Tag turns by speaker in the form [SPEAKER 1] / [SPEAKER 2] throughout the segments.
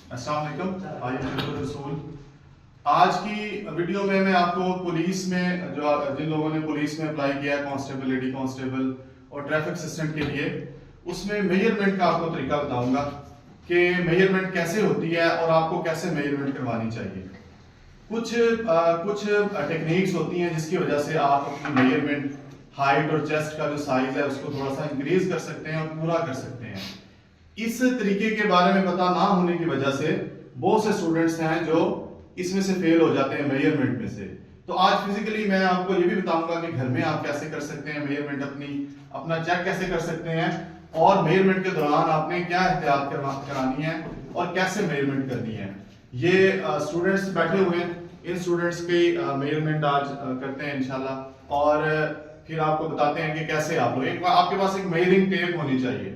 [SPEAKER 1] अस्सलाम वालेकुम। आइए रसूल। आज की वीडियो में मैं आपको पुलिस में जिन लोगों ने पुलिस में अप्लाई किया है, कांस्टेबल, लेडी कांस्टेबल और ट्रैफिक असिस्टेंट के लिए, उसमें मेजरमेंट का आपको तरीका बताऊंगा कि मेजरमेंट कैसे होती है और आपको कैसे मेजरमेंट करवानी चाहिए। कुछ टेक्निक्स होती हैं जिसकी वजह से आप अपनी मेजरमेंट, हाइट और चेस्ट का जो साइज है उसको थोड़ा सा इंक्रीज कर सकते हैं और पूरा कर सकते हैं। इस तरीके के बारे में पता ना होने की वजह से बहुत से स्टूडेंट्स हैं जो इसमें से फेल हो जाते हैं मेजरमेंट में से। तो आज फिजिकली मैं आपको ये भी बताऊंगा कि घर में आप कैसे कर सकते हैं मेजरमेंट, अपना चेक कैसे कर सकते हैं और मेजरमेंट के दौरान आपने क्या एहतियात करानी है और कैसे मेजरमेंट करनी है। ये स्टूडेंट्स बैठे हुए हैं, इन स्टूडेंट्स की मेजरमेंट आज करते हैं इंशाल्लाह, और फिर आपको बताते हैं कि कैसे आप लोग, आपके पास एक मेजरिंग टेप होनी चाहिए।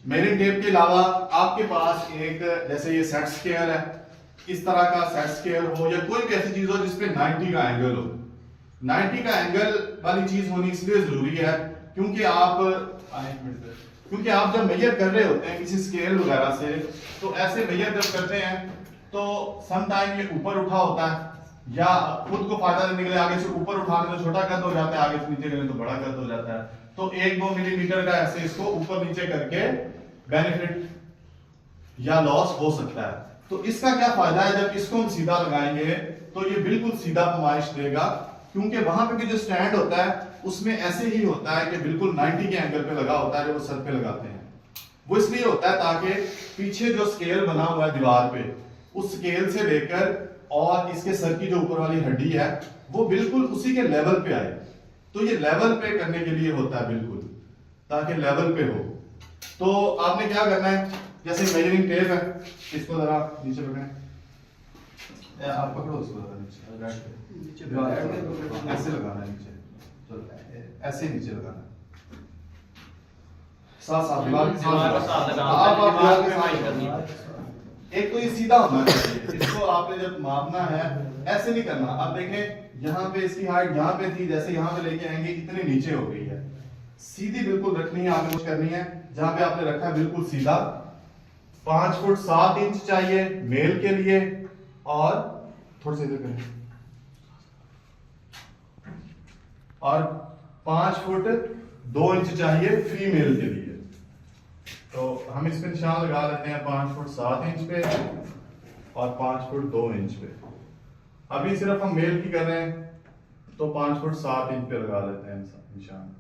[SPEAKER 1] मेजरिंग टेप के अलावा आपके पास एक, जैसे ये सेट स्केल है, इस तरह का सेट स्केल हो या कोई भी ऐसी चीज हो जिसपे 90 का एंगल हो। 90 का एंगल वाली चीज होनी इसलिए जरूरी है क्योंकि आप जब मेजर कर रहे होते हैं किसी स्केल वगैरह से, तो ऐसे मेजर जब करते हैं तो सम टाइम ये ऊपर उठा होता है या खुद को फायदा देने के लिए आगे से ऊपर उठाने तो छोटा कद हो जाता है, आगे से नीचे करें तो बड़ा कद हो जाता है। तो 1-2 मिलीमीटर का ऐसे इसको ऊपर नीचे करके बेनिफिट या लॉस हो सकता है। तो इसका क्या फायदा है, जब इसको हम सीधा लगाएंगे तो ये बिल्कुल सीधा नुमाइश देगा, क्योंकि वहां पे भी जो स्टैंड होता है उसमें ऐसे ही होता है कि बिल्कुल 90 के एंगल पे लगा होता है, जो वो सर पे लगाते हैं। वो इसलिए होता है ताकि पीछे जो स्केल बना हुआ है दीवार पे, उस स्केल से लेकर और इसके सर की जो ऊपर वाली हड्डी है वो बिल्कुल उसी के लेवल पे आए। तो ये लेवल पे करने के लिए होता है, बिल्कुल ताकि लेवल पे हो। तो आपने क्या करना है, जैसे मेजरिंग टेप है, इसको जरा नीचे पकड़ें, आप पकड़ो इसको जरा नीचे, ऐसे लगाना है नीचे, चलो ऐसे नीचे लगाना है, साथ साथ दीवार के साथ आप दीवार के साथ करनी है। एक तो ये सीधा होना चाहिए, इसको आपने जब मापना है ऐसे नहीं करना। अब देखें यहाँ पे इसकी हाइट यहाँ पे थी, जैसे यहाँ पे लेके आएंगे इतने नीचे हो गई है, सीधी बिल्कुल रखनी है, आपने कुछ करनी है जहां पे आपने रखा है बिल्कुल सीधा। 5 फुट 7 इंच चाहिए मेल के लिए और थोड़ा सा इधर करें, और 5 फुट 2 इंच चाहिए फीमेल के लिए। तो हम इस पे निशान लगा लेते हैं 5 फुट 7 इंच पे और 5 फुट 2 इंच पे। अभी सिर्फ हम मेल की कर रहे हैं तो 5 फुट 7 इंच पे लगा लेते हैं निशान।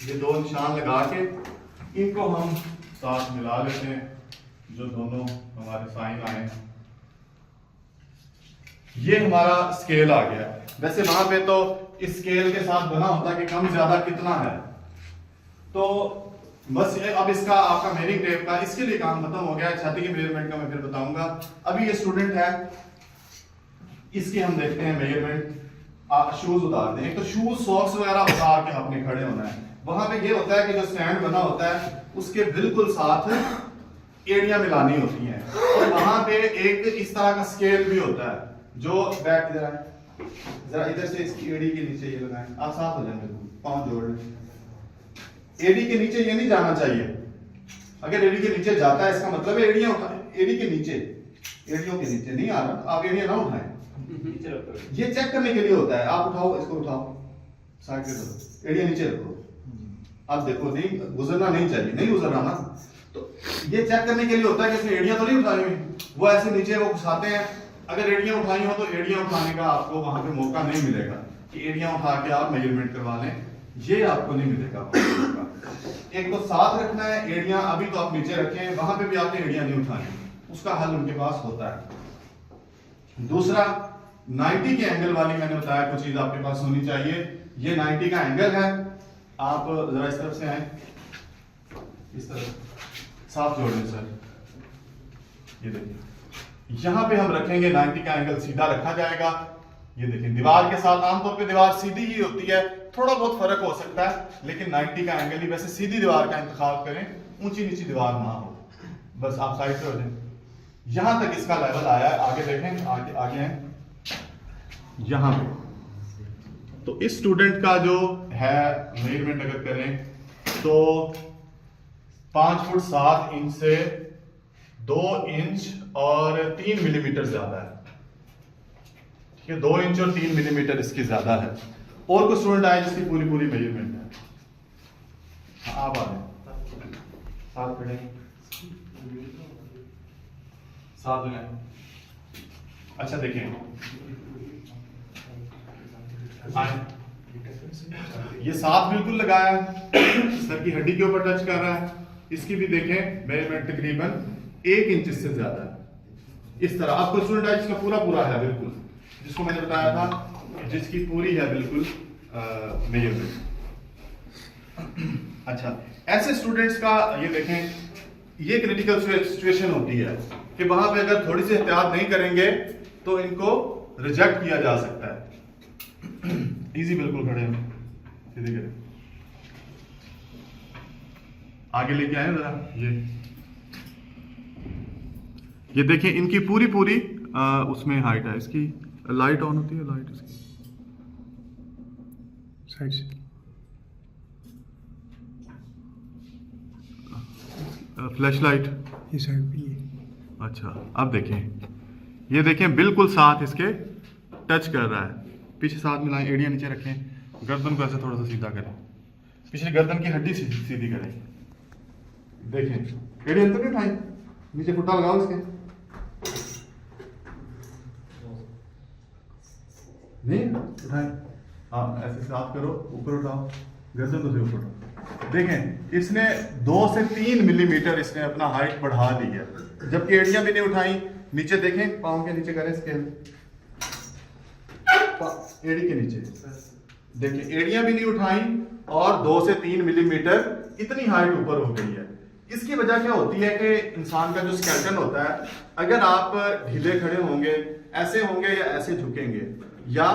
[SPEAKER 1] ये 2 निशान लगा के इनको हम साथ मिला लेते हैं, जो दोनों हमारे साइन आए। ये हमारा स्केल आ गया। वैसे वहां पे तो इस स्केल के साथ बना होता है कि कम ज्यादा कितना है। तो बस अब इसका आपका मेजरिंग टेप का इसके लिए काम खत्म हो गया है। छाती के मेजरमेंट का मैं फिर बताऊंगा। अभी ये स्टूडेंट है, इसके हम देखते हैं मेजरमेंट। शूज उतार दें, तो शूज सॉक्स वगैरह उतार के आपने खड़े होना है। वहां पे ये होता है कि जो स्टैंड बना होता है उसके बिल्कुल साथ एड़ियां मिलानी होती हैं, और वहां पे एक इस तरह का स्केल भी होता है जो बैक जरा इधर से इसकी एड़ी के नीचे ये लगाएं, आप साथ हो जाएंगे, पांव जोड़ लें। एड़ी के नीचे ये नहीं जाना चाहिए। अगर एड़ी के नीचे जाता है इसका मतलब है एड़ियां उठा, एड़ी के नीचे, एड़ियों के नीचे नहीं आ रहा, आप एड़ियां ना उठाएं, ये चेक करने के लिए होता है। आप उठाओ, इसको उठाओ, साइड पे करो, एड़ियां नीचे रखो। अब देखो, नहीं गुजरना नहीं चाहिए, नहीं गुजर रहा ना, तो ये चेक करने के लिए होता है कि इसने एड़ियां तो नहीं उठाई हुई। वो ऐसे नीचे वो घुसाते हैं। अगर एड़ियां उठाई हो तो एड़ियां उठाने का आपको वहां पे मौका नहीं मिलेगा कि एड़ियां उठा के आप मेजरमेंट करवा लें, ये आपको नहीं मिलेगा। एक तो साथ रखना है एड़ियां, अभी तो आप नीचे रखें, वहां पे भी आपने एड़ियां नहीं उठानी, उसका हल उनके पास होता है। दूसरा, 90 के एंगल वाली मैंने बताया कुछ चीज आपके पास होनी चाहिए। ये 90 का एंगल है। आप जरा इस तरफ से आए, इस तरफ साफ जोड़ लें सर। ये देखिए यहां पे हम रखेंगे 90 का एंगल सीधा रखा जाएगा। ये देखिए दीवार के साथ, आमतौर पे दीवार सीधी ही होती है, थोड़ा बहुत फर्क हो सकता है, लेकिन 90 का एंगल ही। वैसे सीधी दीवार का इंतखाब करें, ऊंची नीची दीवार ना हो, बस आप साइड से हो जाए। यहां तक इसका लेवल आया है, आगे देखें, आगे हैं यहां पे। तो इस स्टूडेंट का जो है मेजरमेंट अगर करें तो 5 फुट 7 इंच से 2 इंच और 3 मिलीमीटर ज्यादा है। ठीक है, 2 इंच और 3 मिलीमीटर इसकी ज्यादा है। और कुछ स्टूडेंट आए जिसकी पूरी पूरी मेजरमेंट है। हाँ, आप आ रहे साथ खड़े साथ में। अच्छा देखें, ये साथ बिल्कुल लगाया है, सर की हड्डी के ऊपर टच कर रहा है। इसकी भी देखें मेजरमेंट तकरीबन 1 इंच से ज्यादा है। इस तरह आपको स्टूडेंट है जिसका पूरा पूरा है बिल्कुल, जिसको मैंने बताया था जिसकी पूरी है बिल्कुल मेजरमेंट। अच्छा, ऐसे स्टूडेंट्स का ये देखें, ये क्रिटिकल सिचुएशन होती है कि वहां पे अगर थोड़ी सी एहतियात नहीं करेंगे तो इनको रिजेक्ट किया जा सकता है। इजी बिल्कुल खड़े हैं, सीधे करें, आगे लेके आए जरा। ये देखें, इनकी पूरी पूरी उसमें हाइट है। इसकी लाइट ऑन होती है, लाइट इसकी साइड से फ्लैश लाइट
[SPEAKER 2] ये साइड भी है।
[SPEAKER 1] अच्छा, अब देखें, ये देखें बिल्कुल साथ इसके टच कर रहा है। पीछे साथ मिलाएं, एड़ियां नीचे रखें, गर्दन को ऐसे थोड़ा सा सीधा करें, पिछली गर्दन की हड्डी सीधी करें। देखें, एड़ियां तो नहीं उठाई, नीचे फुट्टा लगाओ इसके, नहीं उठाए, हाँ ऐसे साफ करो, ऊपर उठाओ, गर्दन को से ऊपर उठाओ। देखें, इसने 2 से 3 मिलीमीटर इसने अपना हाइट बढ़ा ली है, जबकि एड़ियां भी नहीं उठाई। नीचे देखें, पाँव के नीचे करें स्केल, एड़ी के नीचे देखिए, एड़ियां भी नहीं उठाई और 2 से 3 मिलीमीटर इतनी हाइट ऊपर हो गई है। इसकी वजह क्या होती है कि इंसान का जो स्केलेटन होता है, अगर आप ढीले खड़े होंगे, ऐसे होंगे या ऐसे झुकेंगे, या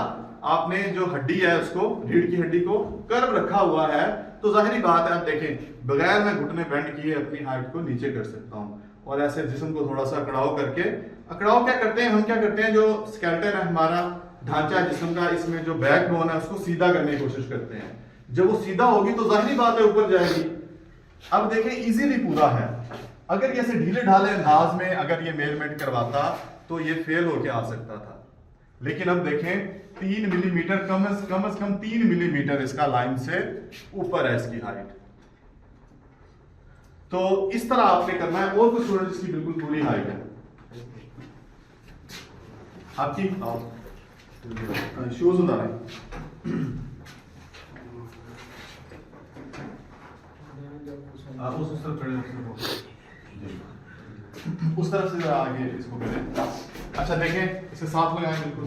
[SPEAKER 1] आपने जो हड्डी है उसको, रीढ़ की हड्डी को कर्व रखा हुआ है, तो जाहिर बात है, आप देखें बगैर मैं घुटने बेंड किए अपनी हाइट को नीचे कर सकता हूँ। और ऐसे जिस्म को थोड़ा सा अकड़ाव करके, अकड़ाव क्या करते हैं हम, क्या करते हैं, जो स्केलेटन है हमारा ढांचा जिस्म का, इसमें जो बैकबोन है उसको सीधा करने की कोशिश करते हैं। जब वो सीधा होगी तो जाहिर बात है ऊपर जाएगी। अब देखें, इजीली पूरा है। अगर ये ऐसे ढीले ढाले अंदाज में अगर ये मेजरमेंट करवाता तो ये फेल होके आ सकता था, लेकिन अब देखें 3 मिलीमीटर, कम से कम 3 मिलीमीटर इसका लाइन से ऊपर है इसकी हाइट। तो इस तरह आपने करना है। और कुछ स्टूडेंट इसकी बिल्कुल पूरी हाइट है आपकी, शूज उतारें, उस तरफ खड़े, उस तरफ से आगे इसको करें। अच्छा देखें, इसे साथ लगाएं, बिल्कुल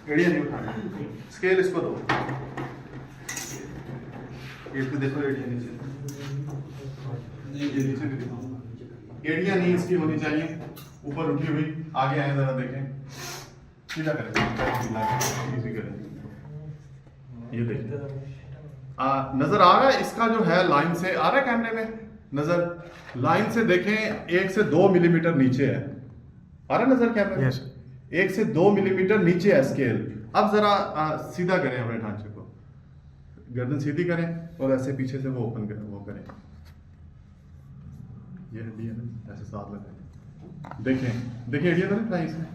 [SPEAKER 1] एड़ियां नहीं उठाएं, स्केल इसको दो, इसको देखो, एड़ियां नीचे, ये नीचे भी दिखाऊंगा, एड़ियां नहीं इसकी होनी चाहिए, ऊपर उठी हुई। आगे आए जरा, देखें, सीधा करें, इजी करें। ये देखें, नजर आ रहा है इसका जो है लाइन से, आ रहा है कैमरे में नजर, लाइन से देखें 1 से 2 मिलीमीटर नीचे है, आ रहा है नजर कैमरे में? 1 से 2 मिलीमीटर नीचे है स्केल। अब जरा सीधा करें अपने ढांचे को, गर्दन सीधी करें और ऐसे पीछे से वो ओपन करें, वो करें, ये हड्डी है ना, ऐसे साथ लगाएं। देखें, देखिए एड़ियां तो नहीं उठाई इसमें,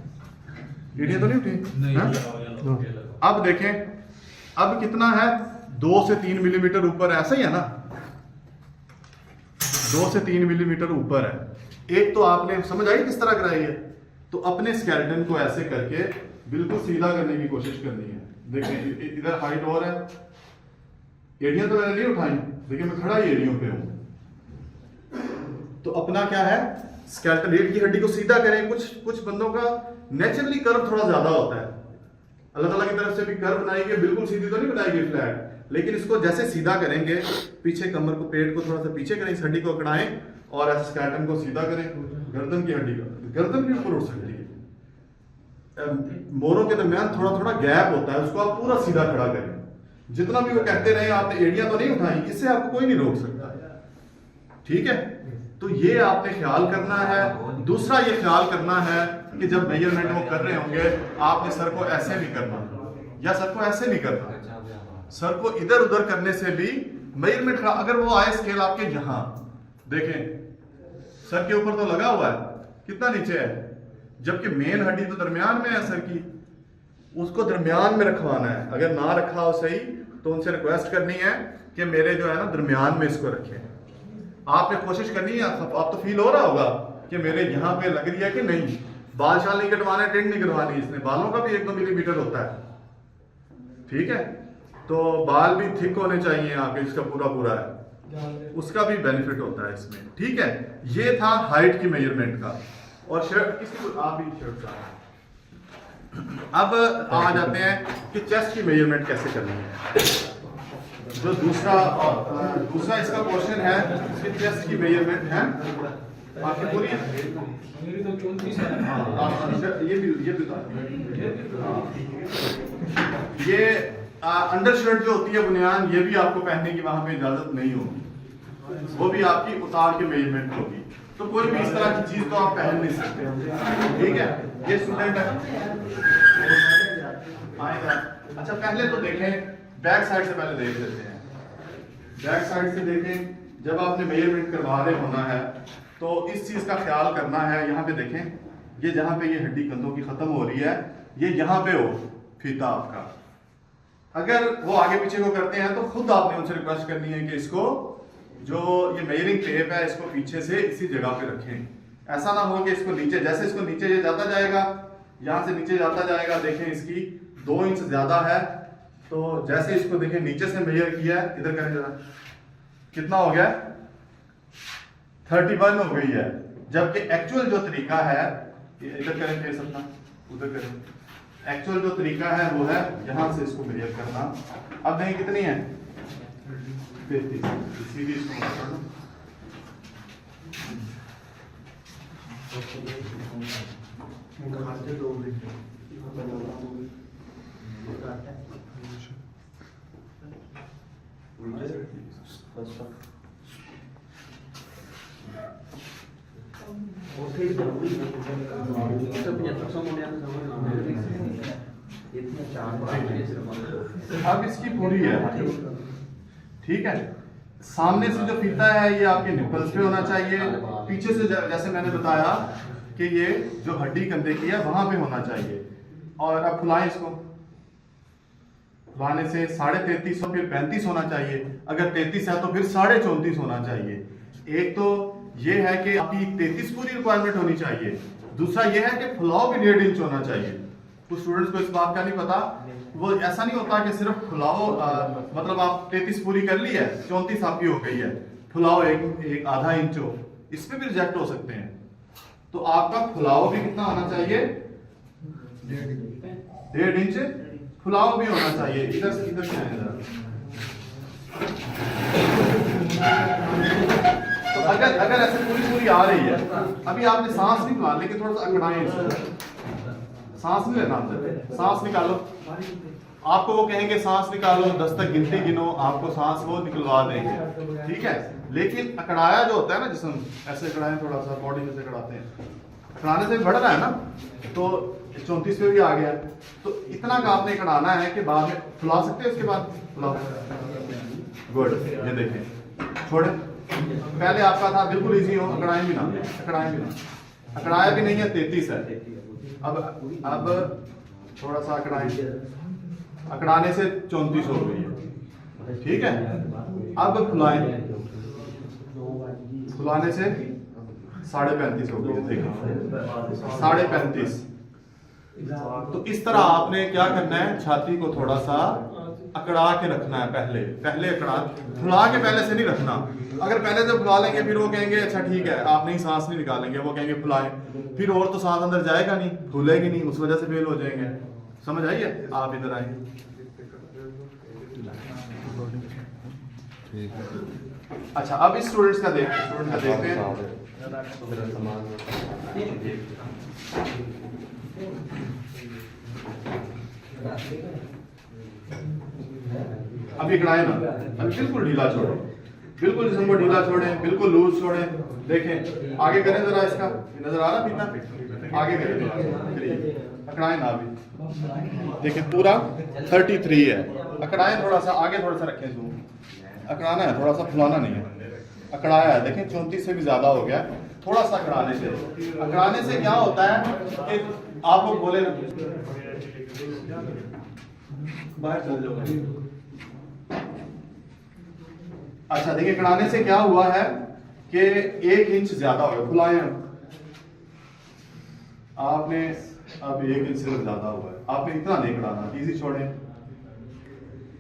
[SPEAKER 1] एड़ियां तो नहीं उठी। अब देखें, अब कितना है, 2 से 3 मिलीमीटर ऊपर, ऐसा ही है ना, 2 से 3 मिलीमीटर ऊपर है। एक तो आपने समझ आई किस तरह कराई है, तो अपने स्केलेटन को ऐसे करके बिल्कुल सीधा करने की कोशिश करनी है। देखें, इधर हाइट और है, एड़ियां तो मैंने नहीं उठाई, देखिए मैं खड़ा ही एड़ियों पे हूं। तो अपना क्या है, स्केलेटन, रीढ़ की हड्डी को सीधा करें। कुछ बंदों का नेचुरली कर्व थोड़ा ज्यादा होता है, अल्लाह ताला की तरफ से भी कर्व बनाई गई, बिल्कुल सीधी तो नहीं बनाई गई फ्लैट, लेकिन इसको जैसे सीधा करेंगे, पीछे कमर को, पेट को थोड़ा सा पीछे करें, इस हड्डी को अकड़ाएं और ऐसे स्केलेटन को सीधा करें। गर्दन की हड्डी का, गर्दन भी ऊपर उठ सकती है, मोरों के दरमियान थोड़ा थोड़ा गैप होता है, उसको आप पूरा सीधा खड़ा करें। जितना भी वो कहते रहे आपने एड़ियां तो नहीं उठाई, इससे आपको कोई नहीं रोक सकता, ठीक है। तो ये आपने ख्याल करना है। दूसरा ये ख्याल करना है कि जब मेजरमेंट वो कर रहे होंगे, आपने सर को ऐसे नहीं करना या सर को ऐसे नहीं करना, सर को इधर उधर करने से भी मेजरमेंट खराब। अगर वो आए स्केल आपके यहां, देखें सर के ऊपर तो लगा हुआ है, कितना नीचे है, जबकि मेन हड्डी तो दरमियान में है सर की, उसको दरमियान में रखवाना है। अगर ना रखा हो सही तो उनसे रिक्वेस्ट करनी है कि मेरे जो है ना दरमियान में इसको रखें। आपने कोशिश करनी है, आप तो फील हो रहा होगा कि मेरे यहाँ पे लग रही है कि नहीं। बाल शाल नहीं कटवाने, टेंट नहीं करवानी, इसने बालों का भी 1-2 मिलीमीटर होता है, ठीक है। तो बाल भी थिक होने चाहिए आपके, इसका पूरा पूरा है, उसका भी बेनिफिट होता है इसमें, ठीक है। ये था हाइट की मेजरमेंट का। और शर्ट किसी आप ही शर्ट का। अब आ जाते हैं कि चेस्ट की मेजरमेंट कैसे करनी है। जो दूसरा इसका क्वेश्चन है कि चेस्ट की मेजरमेंट है आपकी पूरी,
[SPEAKER 3] मेरी तो 34 है।
[SPEAKER 1] ये भी ये अंडर शर्ट जो होती है बुनियान, ये भी आपको पहनने की वहां पे इजाजत नहीं होगी, वो भी आपकी उतार के मेजरमेंट होगी। तो कोई भी इस तरह की चीज तो आप पहन नहीं सकते, ठीक है। ये स्टूडेंट है आएगा। अच्छा पहले तो देखें, बैक साइड से पहले देख लेते हैं। बैक साइड से देखें, जब आपने मेजरमेंट करवा रहे होना है तो इस चीज का ख्याल करना है। यहाँ पे देखें, ये जहाँ पे ये हड्डी कंधों की खत्म हो रही है, ये यहाँ पे हो फीता आपका। अगर वो आगे पीछे को करते हैं तो खुद आपने उनसे रिक्वेस्ट करनी है कि इसको जो ये मेजरिंग टेप है इसको पीछे से इसी जगह पे रखें। ऐसा ना हो कि इसको नीचे, जैसे इसको नीचे ये जाता जाएगा, यहाँ से नीचे जाता जाएगा, देखें इसकी 2 इंच ज्यादा है, तो जैसे इसको देखें नीचे से मेजर किया है, इधर करें जरा, कितना हो गया 31 हो गई है। जबकि एक्चुअल जो तरीका है, इधर करें फेस अपना, उधर करें, एक्चुअल जो तरीका है वो है यहां से इसको मेजर करना। अब नहीं कितनी है 33, सीधी इसको मार दो। अब इसकी पूरी है, ठीक है। सामने से जो फीता है ये आपके निपल्स पे होना चाहिए, पीछे से जैसे मैंने बताया कि ये जो हड्डी कंधे की है वहां पे होना चाहिए। और अब फुलाएं इसको, फुलाने से 33.5 फिर 35 होना चाहिए। अगर 33 है तो फिर 34.5 होना चाहिए। एक तो ये है कि आपकी 33 पूरी रिक्वायरमेंट होनी चाहिए, दूसरा ये है कि फुलाव भी 1.5 इंच होना चाहिए। कुछ स्टूडेंट्स को इस बात का नहीं पता, वो ऐसा नहीं होता कि सिर्फ फुलाव मतलब आप 33 पूरी कर ली है, 34 आपकी हो गई है, फुलाव एक आधा इंच हो, इसमें भी रिजेक्ट हो सकते हैं। तो आपका फुलाव भी कितना होना चाहिए 1.5 इंच फुलाव भी होना चाहिए। इधर से इधर से जरा, तो अगर ऐसे पूरी आ रही है, अभी आपने सांस नहीं मान, लेकिन थोड़ा सा अकड़ाएं, सांस नहीं लेना अंदर, सांस निकालो। आपको वो कहेंगे सांस निकालो, 10 तक गिनती गिनो, आपको सांस वो निकलवा देंगे, ठीक है। लेकिन अकड़ाया जो होता है ना, जिसम ऐसे अकड़ाएं, थोड़ा सा बॉडी जैसे अकड़ाते हैं, अकड़ाने से बढ़ रहा है ना, तो 34 पे भी आ गया। तो इतना का आपने अकड़ाना है कि बाद में फुला सकते हैं, उसके बाद फुला। गुड, ये देखें, छोड़े। पहले आपका था बिल्कुल इजी हो, अकड़ाएं भी ना, अकड़ाया भी नहीं है, 33 है। अब थोड़ा सा अकड़ाने से 34 हो गई है, ठीक है। अब फुलाएं, फुलाने से 35.5 हो गई है, देखिए 35.5। तो इस तरह आपने क्या करना है, छाती को थोड़ा सा अकड़ा के रखना है। पहले अकड़ा, फुला के पहले से नहीं रखना। अगर पहले से फुला लेंगे फिर वो कहेंगे अच्छा ठीक है, आप नहीं सांस नहीं निकालेंगे, वो कहेंगे फुलाएं, फिर और तो सांस अंदर जाएगा नहीं, फूलेगी नहीं, उस वजह से फेल हो जाएंगे। समझ आइए, आप इधर आए। अच्छा अब इस स्टूडेंट का देखते हैं। अभी कड़ाए ना, अभी बिल्कुल ढीला छोड़े, बिल्कुल जिस्म को ढीला छोड़े, बिल्कुल लूज छोड़े। देखें आगे करें जरा, इसका नजर आ रहा पीता, आगे करें, अकड़ाए ना। अभी देखें पूरा 33 है, अकड़ाएं थोड़ा सा आगे, थोड़ा सा रखें जूम, अकड़ाना है थोड़ा सा, फुलाना नहीं है। अकड़ाया है, देखें 34 से भी ज्यादा हो गया, थोड़ा सा अकड़ाने से। अकड़ाने से क्या होता है कि आप लोग बोले ना, बाहर चल जाओ। अच्छा देखिए, अकड़ाने से क्या हुआ है कि 1 इंच ज्यादा हो गया, फुलाए आपने, अब 1 इंच से ज्यादा हुआ है, आपने इतना नहीं अकड़ाना, इजी छोड़े।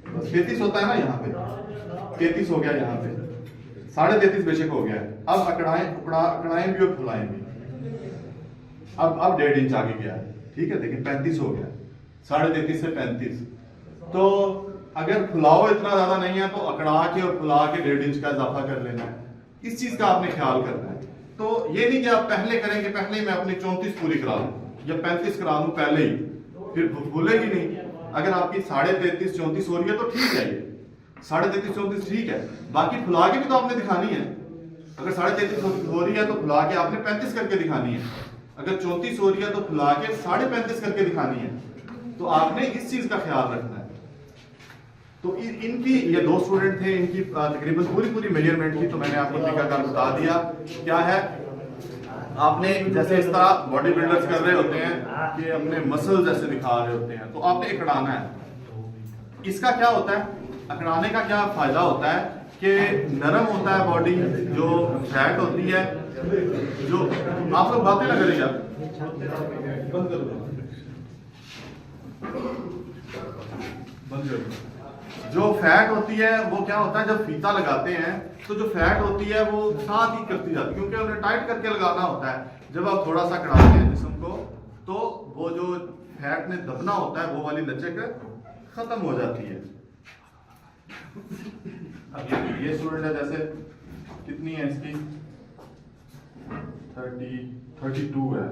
[SPEAKER 1] बस 33 होता है ना, यहाँ पे 33 हो गया, यहाँ पे 33.5 बेशक हो गया है। अब अकड़ाएं भी और फुलाएं भी। अब 1.5 इंच आगे गया है, ठीक है। देखिए 35 हो गया, 33.5 से 35। तो अगर फुलाव इतना ज्यादा नहीं है तो अकड़ा के और फुला के 1.5 इंच का इजाफा कर लेना है। इस चीज का आपने ख्याल करना है। तो ये नहीं कि आप पहले करेंगे, पहले ही मैं अपनी 34 पूरी करा लूं या 35 करा लूं पहले ही, फिर भूलेगी नहीं। अगर आपकी 33.5 34 हो रही है तो ठीक है, ये 33.5 34 ठीक है। बाकी फुला के भी तो आपने दिखानी है। अगर 33.5 हो रही है तो फुला के आपने 35 करके दिखानी है। अगर 34 हो रही है तो फुला के 35.5 करके दिखानी है। तो आपने इस चीज का ख्याल रखना है। तो इनकी ये 2 स्टूडेंट थे, इनकी तकरीबन पूरी मेजरमेंट की तो मैंने आपको तरीकाकार बता दिया। क्या है, आपने जैसे इस तरह बॉडी बिल्डर्स कर रहे होते हैं कि अपने मसल जैसे दिखा रहे होते हैं, तो आपने अकड़ाना है। इसका क्या होता है, अकड़ाने का क्या फायदा होता है कि नरम होता है बॉडी, जो फैट होती है, जो आप लोग बातें ना करेंगे, आप बंद कर दो, बंद कर दो। जो फैट होती है वो क्या होता है, जब फीता लगाते हैं तो जो फैट होती है वो साथ ही करती जाती है, क्योंकि उन्हें टाइट करके लगाना होता है। जब आप थोड़ा सा कड़ाते हैं जिस्म को तो वो जो फैट ने दबना होता है वो वाली लचक खत्म हो जाती है। अब ये स्टूडेंट है, जैसे कितनी है इसकी 32 है,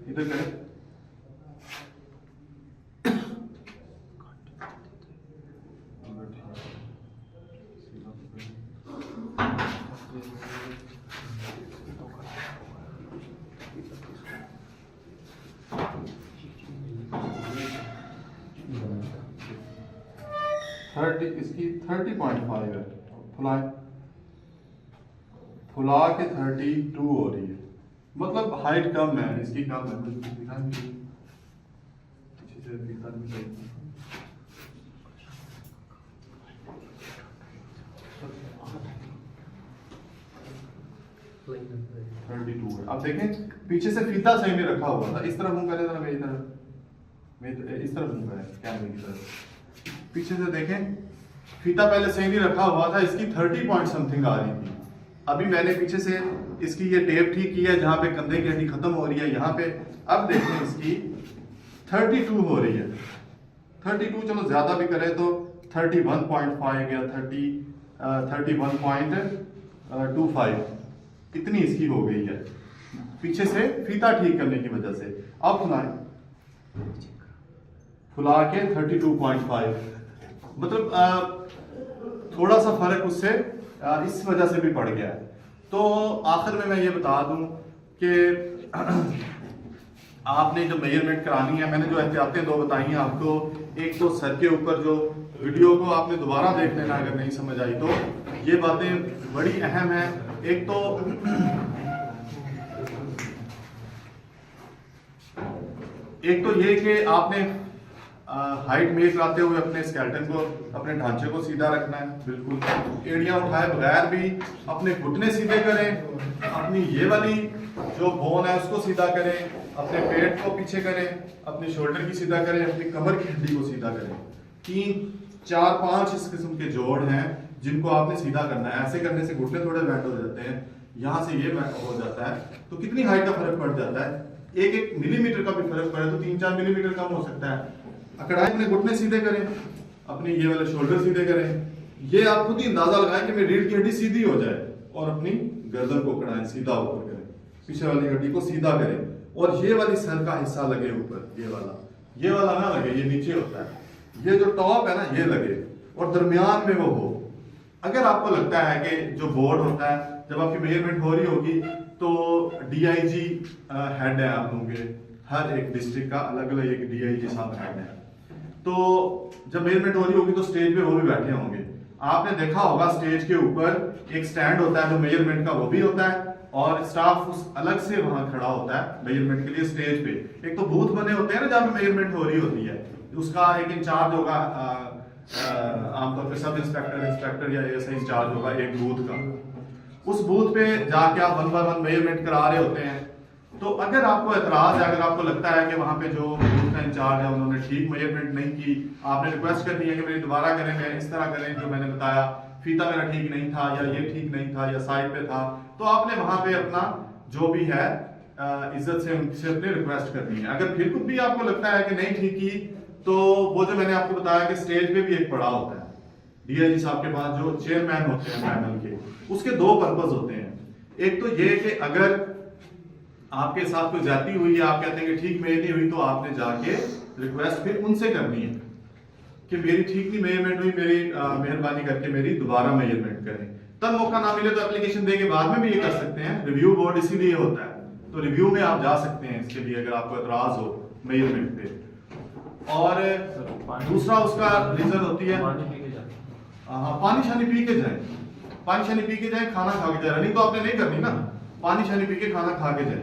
[SPEAKER 1] इधर करें, इसकी 30.5 है, फुला के 32 हो रही है, मतलब हाइट कम है इसकी, कम है। अब देखें पीछे से फीता सही में रखा हुआ था, इस तरफ मुंह करे, मेरी तरफ, इस तरफ मुंह करे कैमरे की तरफ। पीछे से देखें फीता पहले सही नहीं रखा हुआ था, इसकी 30 पॉइंट समथिंग आ रही थी। अभी मैंने पीछे से इसकी ये टेप ठीक की है, जहां पे कंधे की हड्डी खत्म हो रही है यहाँ पे। अब देखें इसकी 32 हो रही है, 32, चलो ज्यादा भी करे तो 31.5 या 31.25 इतनी इसकी हो गई है, पीछे से फीता ठीक करने की वजह से। अब फुला के 32.5, मतलब थोड़ा सा फर्क उससे इस वजह से भी पड़ गया है। तो आखिर में मैं ये बता दूं कि आपने जो मेजरमेंट करानी है, मैंने जो एहतियातें 2 बताई हैं आपको, एक तो सर के ऊपर, जो वीडियो को आपने दोबारा देख लेना अगर नहीं समझ आई तो, ये बातें बड़ी अहम है। एक तो ये कि आपने हाइट मेज कराते हुए अपने स्केलेटन को, अपने ढांचे को सीधा रखना है, बिल्कुल एड़ियां उठाए बगैर भी अपने घुटने सीधे करें, अपनी ये वाली जो बोन है उसको सीधा करें, अपने पेट को पीछे करें, अपने शोल्डर की सीधा करें, अपनी कमर की हड्डी को सीधा करें। 3 4 5 इस किस्म के जोड़ हैं जिनको आपने सीधा करना है। ऐसे करने से घुटने थोड़े बेंड हो जाते हैं, यहाँ से ये हो जाता है, तो कितनी हाइट का फर्क पड़ जाता है। 1 मिलीमीटर का भी फर्क पड़े तो 3 4 मिलीमीटर कम हो सकता है। अकड़ाई अपने घुटने सीधे करें, अपने ये वाले शोल्डर सीधे करें। ये आप खुद ही अंदाजा लगाएं कि मेरी रीढ़ की हड्डी सीधी हो जाए, और अपनी गर्दन को अकड़ाएं, सीधा ऊपर करें, पीछे वाली हड्डी को सीधा करें, और ये वाली सर का हिस्सा लगे ऊपर, ये वाला ना लगे, ये नीचे होता है, ये जो टॉप है ना ये लगे, और दरमियान में वो हो। अगर आपको लगता है कि जो बोर्ड होता है, जब आपकी मेजरमेंट हो रही होगी तो DIG हेड है आप लोगों के, हर एक डिस्ट्रिक्ट का अलग अलग एक DIG साहब हेड है, तो जब मेजरमेंट हो रही होगी तो स्टेज पे वो भी बैठे होंगे। आपने देखा होगा स्टेज के ऊपर एक स्टैंड होता है जो मेजरमेंट का वो भी होता है, और स्टाफ उस अलग से वहां खड़ा होता है मेजरमेंट के लिए स्टेज पे। एक तो बूथ बने होते हैं ना जहाँ पे मेजरमेंट हो रही होती है, उसका एक इंचार्ज होगा, आमतौर पे सब इंस्पेक्टर, इंस्पेक्टर या एएसआई इंचार्ज होगा एक बूथ का। उस बूथ पे जाके आप 1 बाय 1 मेजरमेंट करा रहे होते हैं। तो अगर आपको एतराज है, अगर आपको लगता है कि वहां पे जो बूथ का इंचार्ज है उन्होंने ठीक मेजरमेंट नहीं की, आपने रिक्वेस्ट कर दी है कि मेरी दोबारा करें, मैं इस तरह करें जो मैंने बताया, फीता मेरा ठीक नहीं था या ये ठीक नहीं था या साइड पे था, तो आपने वहां पे अपना जो भी है इज्जत से उनसे अपनी रिक्वेस्ट करनी है। अगर फिर कुछ भी आपको लगता है कि नहीं ठीक की, तो वो जो मैंने आपको बताया कि स्टेज पे भी एक पड़ाव होता है, डीआईजी साहब के पास जो चेयरमैन होते हैं पैनल के, उसके 2 पर्पस होते हैं। एक तो ये कि अगर आपके साथ कोई ज्यादती हुई है, आप कहते हैं कि ठीक मेरी नहीं हुई, तो आपने जाके रिक्वेस्ट फिर उनसे करनी है कि मेरी ठीक नहीं मेजरमेंट हुई, मेरी मेहरबानी करके मेरी दोबारा मेजरमेंट करें। तब मौका ना मिले तो एप्लीकेशन दे के बाद में भी ये कर सकते हैं। रिव्यू बोर्ड इसीलिए होता है, तो रिव्यू में आप जा सकते हैं इसके लिए अगर आपको एतराज हो मेजरमेंट पे। और दूसरा उसका रीजन होती है हाँ, पानी शानी पी के जाए, पानी शानी पी के जाए, खाना खा के जाए। रनिंग तो आपने नहीं करनी ना, पानी शानी पी के खाना खा के जाए,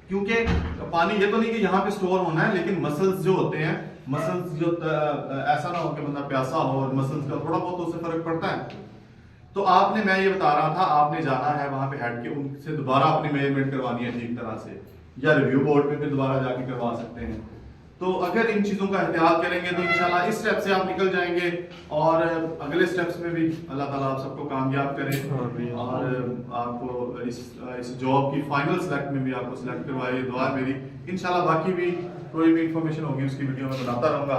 [SPEAKER 1] क्योंकि पानी ये तो नहीं कि यहाँ पे स्टोर होना है, लेकिन मसल्स जो होते हैं, मसल्स जो ऐसा ना हो कि बंदा प्यासा हो और मसल्स का थोड़ा बहुत उससे फर्क पड़ता है। तो आपने, मैं ये बता रहा था, आपने जाना है वहां पे हेड के, उनसे दोबारा अपनी मेजरमेंट करवानी है ठीक तरह से, या रिव्यू बोर्ड पे भी दोबारा जाके करवा सकते हैं। तो अगर इन चीजों का एहतियात करेंगे तो इंशाल्लाह इस स्टेप से आप निकल जाएंगे, और अगले स्टेप्स में भी अल्लाह ताला आप सबको कामयाब करे, और आपको इस जॉब की फाइनल सेलेक्ट में भी आपको सेलेक्ट करवाए, दुआ है मेरी। इंशाल्लाह बाकी भी कोई भी इंफॉर्मेशन होगी उसकी वीडियो में बनाता रहूंगा।